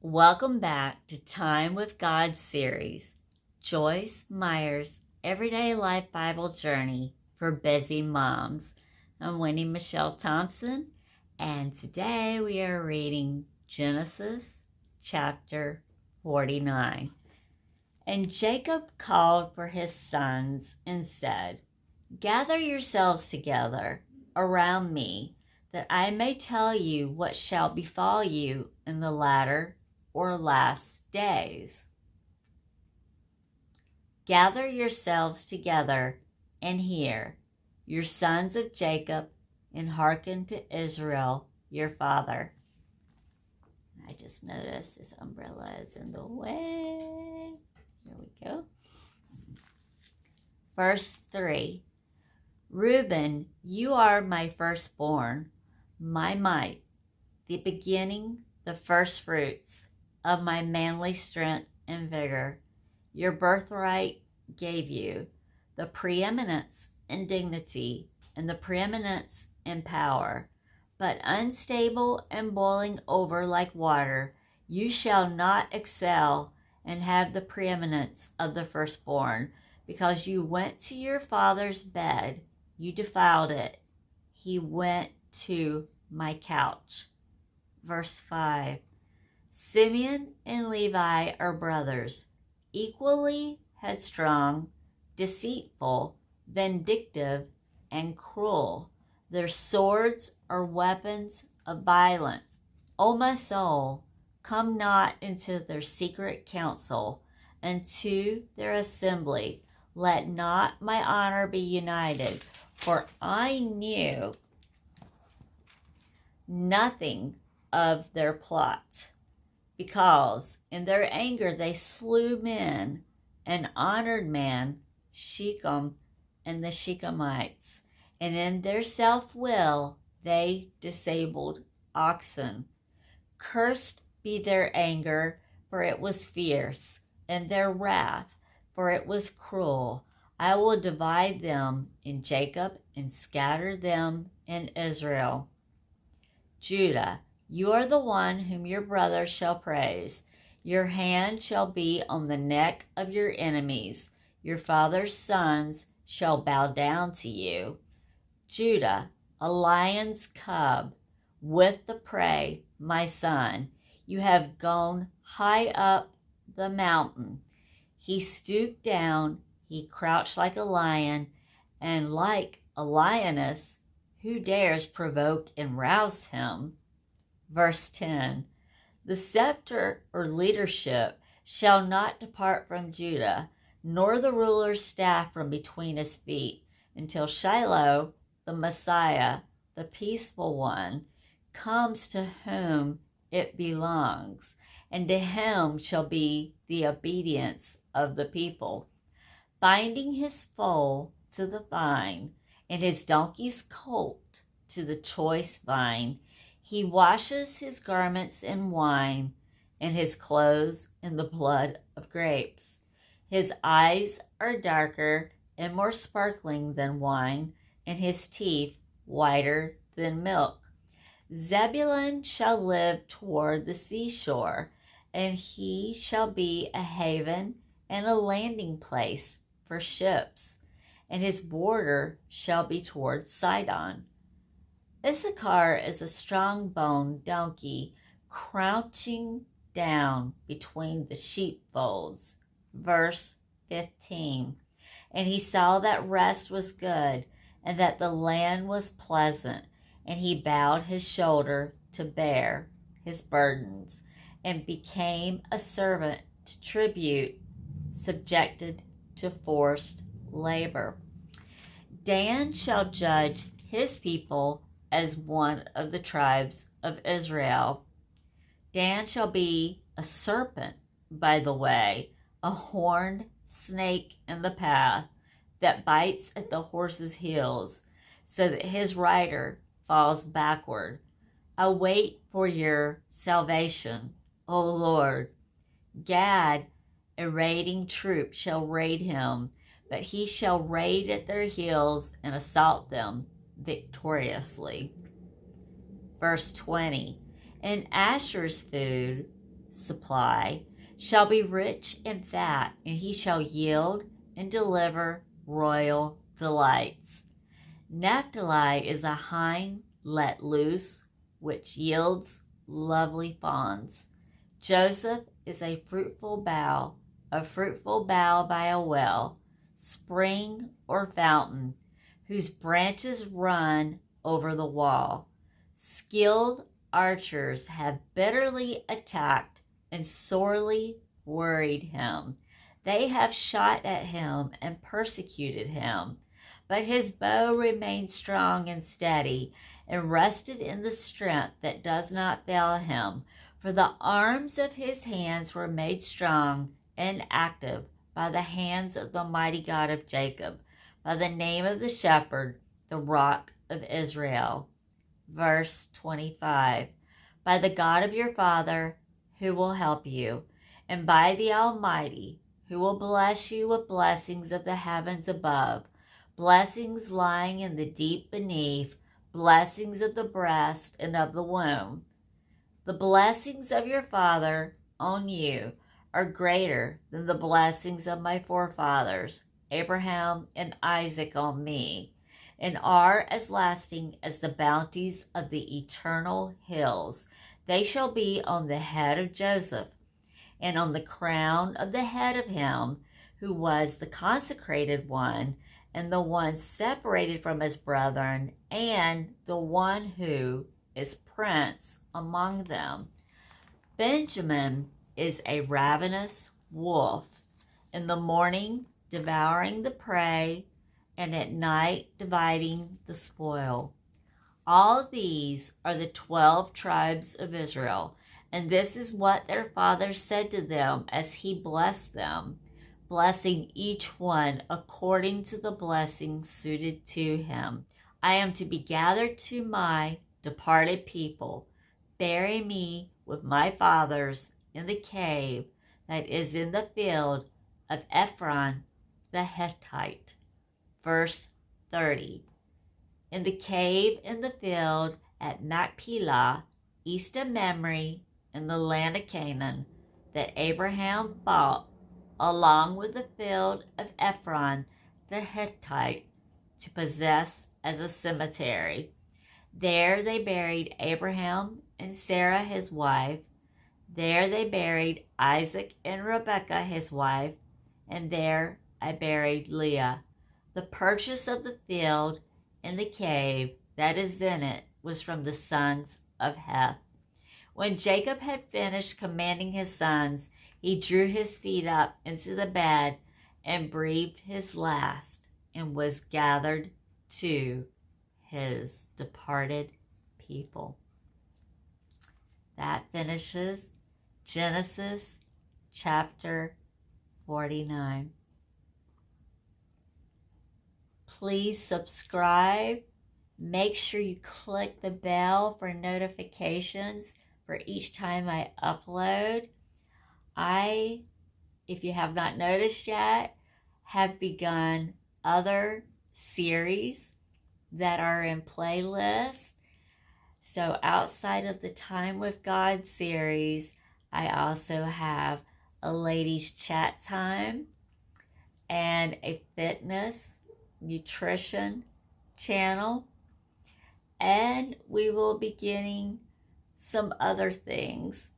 Welcome back to Time with God series, Joyce Meyer's Everyday Life Bible Journey for Busy Moms. I'm WendyMichelle Thompson, and today we are reading Genesis chapter 49. And Jacob called for his sons and said, "Gather yourselves together around me, that I may tell you what shall befall you in the latter or last days. Gather yourselves together and hear, your sons of Jacob, and hearken to Israel, your father." I just noticed this umbrella is in the way. Here we go. Verse 3. Reuben, you are my firstborn, my might, the beginning, the first fruits of my manly strength and vigor. Your birthright gave you the preeminence in dignity and the preeminence in power. But unstable and boiling over like water, you shall not excel and have the preeminence of the firstborn, because you went to your father's bed, you defiled it. He went to my couch. Verse 5. Simeon and Levi are brothers, equally headstrong, deceitful, vindictive, and cruel. Their swords are weapons of violence. O my soul, come not into their secret council, and to their assembly. Let not my honor be united, for I knew nothing of their plot. Because in their anger they slew men and honored man, Shechem and the Shechemites, and in their self-will they disabled oxen. Cursed be their anger, for it was fierce, and their wrath, for it was cruel. I will divide them in Jacob and scatter them in Israel. Judah, you are the one whom your brothers shall praise. Your hand shall be on the neck of your enemies. Your father's sons shall bow down to you. Judah, a lion's cub, with the prey, my son. You have gone high up the mountain. He stooped down, he crouched like a lion, and like a lioness, who dares provoke and rouse him? Verse 10. The scepter or leadership shall not depart from Judah, nor the ruler's staff from between his feet, until Shiloh, the Messiah, the peaceful one, comes to whom it belongs, and to him shall be the obedience of the people. Binding his foal to the vine, and his donkey's colt to the choice vine, he washes his garments in wine, and his clothes in the blood of grapes. His eyes are darker and more sparkling than wine, and his teeth whiter than milk. Zebulun shall live toward the seashore, and he shall be a haven and a landing place for ships, and his border shall be toward Sidon. Issachar is a strong-boned donkey crouching down between the sheepfolds. Verse 15. And he saw that rest was good, and that the land was pleasant, and he bowed his shoulder to bear his burdens, and became a servant to tribute, subjected to forced labor. Dan shall judge his people as one of the tribes of Israel. Dan shall be a serpent by the way, a horned snake in the path, that bites at the horse's heels, so that his rider falls backward. I wait for your salvation, O Lord. Gad, a raiding troop, shall raid him, but he shall raid at their heels and assault them victoriously. Verse 20. In Asher's food, supply, shall be rich in fat, and he shall yield and deliver royal delights. Naphtali is a hind let loose, which yields lovely fawns. Joseph is a fruitful bough by a well, spring or fountain, whose branches run over the wall. Skilled archers have bitterly attacked and sorely worried him. They have shot at him and persecuted him. But his bow remained strong and steady, and rested in the strength that does not fail him. For the arms of his hands were made strong and active by the hands of the mighty God of Jacob, by the name of the shepherd, the rock of Israel. Verse 25. By the God of your father, who will help you, and by the Almighty, who will bless you with blessings of the heavens above, blessings lying in the deep beneath, blessings of the breast and of the womb. The blessings of your father on you are greater than the blessings of my forefathers, Abraham and Isaac, on me, and are as lasting as the bounties of the eternal hills. They shall be on the head of Joseph, and on the crown of the head of him who was the consecrated one, and the one separated from his brethren, and the one who is prince among them. Benjamin is a ravenous wolf, in the morning devouring the prey, and at night dividing the spoil. All these are the 12 tribes of Israel, and this is what their father said to them as he blessed them, blessing each one according to the blessing suited to him. I am to be gathered to my departed people. Bury me with my fathers in the cave that is in the field of Ephron the Hittite. Verse 30. In the cave in the field at Machpelah, east of Mamre, in the land of Canaan, that Abraham bought, along with the field of Ephron the Hittite, to possess as a cemetery. There they buried Abraham and Sarah his wife. There they buried Isaac and Rebekah his wife. And there I buried Leah. The purchase of the field and the cave that is in it was from the sons of Heth. When Jacob had finished commanding his sons, he drew his feet up into the bed and breathed his last, and was gathered to his departed people. That finishes Genesis chapter 49. Please subscribe. Make sure you click the bell for notifications for each time I upload. If you have not noticed yet, have begun other series that are in playlists. So outside of the Time with God series, I also have a ladies chat time and a fitness nutrition channel, and we will be getting some other things.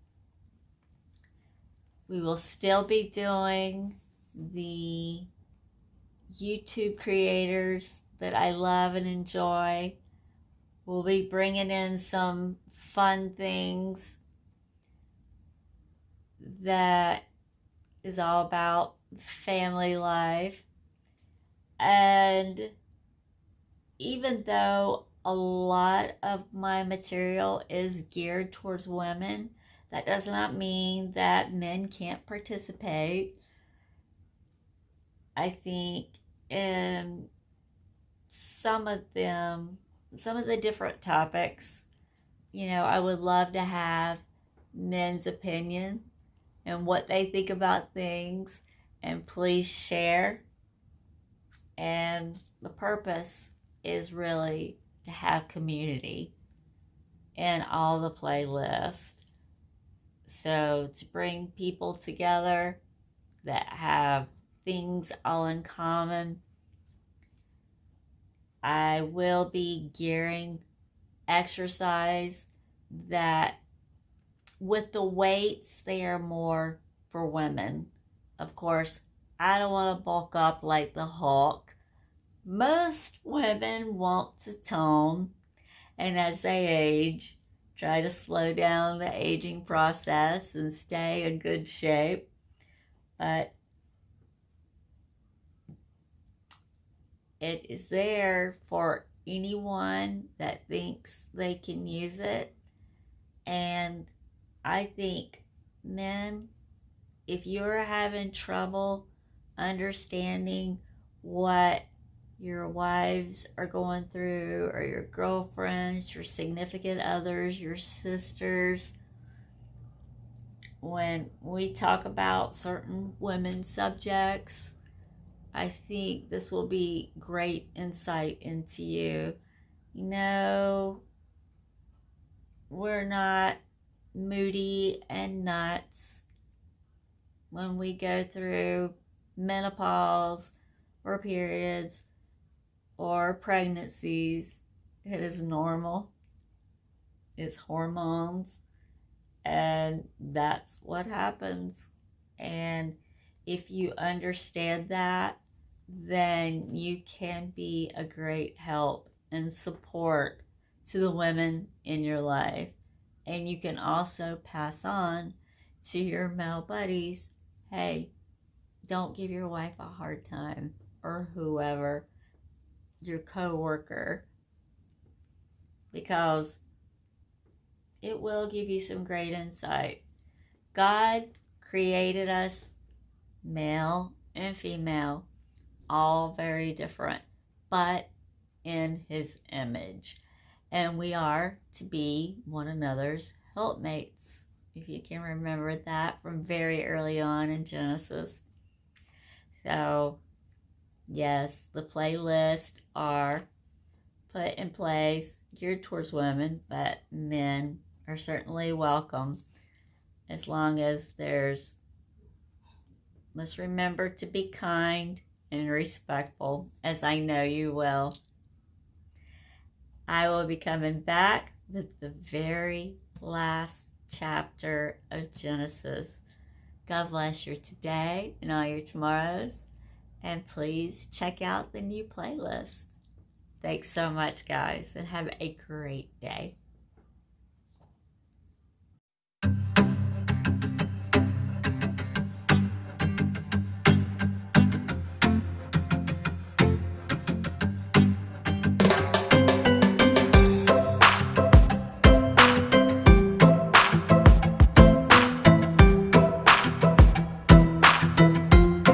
We will still be doing the YouTube creators that I love and enjoy. We'll be bringing in some fun things that is all about family life. And even though a lot of my material is geared towards women, that does not mean that men can't participate. I think in some of the different topics, I would love to have men's opinion and what they think about things, and please share. And the purpose is really to have community in all the playlists. So So to bring people together that have things all in common, I will be gearing exercise that with the weights, they are more for women. Of course, I don't want to bulk up like the Hulk. Most women want to tone, and as they age, try to slow down the aging process and stay in good shape. But it is there for anyone that thinks they can use it. And I think, men, if you're having trouble understanding what your wives are going through, or your girlfriends, your significant others, your sisters, when we talk about certain women's subjects, I think this will be great insight into you. You know, we're not moody and nuts when we go through menopause or periods or pregnancies. It is normal. It's hormones, and that's what happens. And if you understand that, then you can be a great help and support to the women in your life. And you can also pass on to your male buddies, hey, don't give your wife a hard time, or whoever, your co-worker, because it will give you some great insight. God created us male and female, all very different, but in his image. And we are to be one another's helpmates, if you can remember that from very early on in Genesis. So, yes, the playlists are put in place geared towards women, but men are certainly welcome, as long as let's remember to be kind and respectful, as I know you will. I will be coming back with the very last chapter of Genesis. God bless your today and all your tomorrows. And please check out the new playlist. Thanks so much, guys, and have a great day.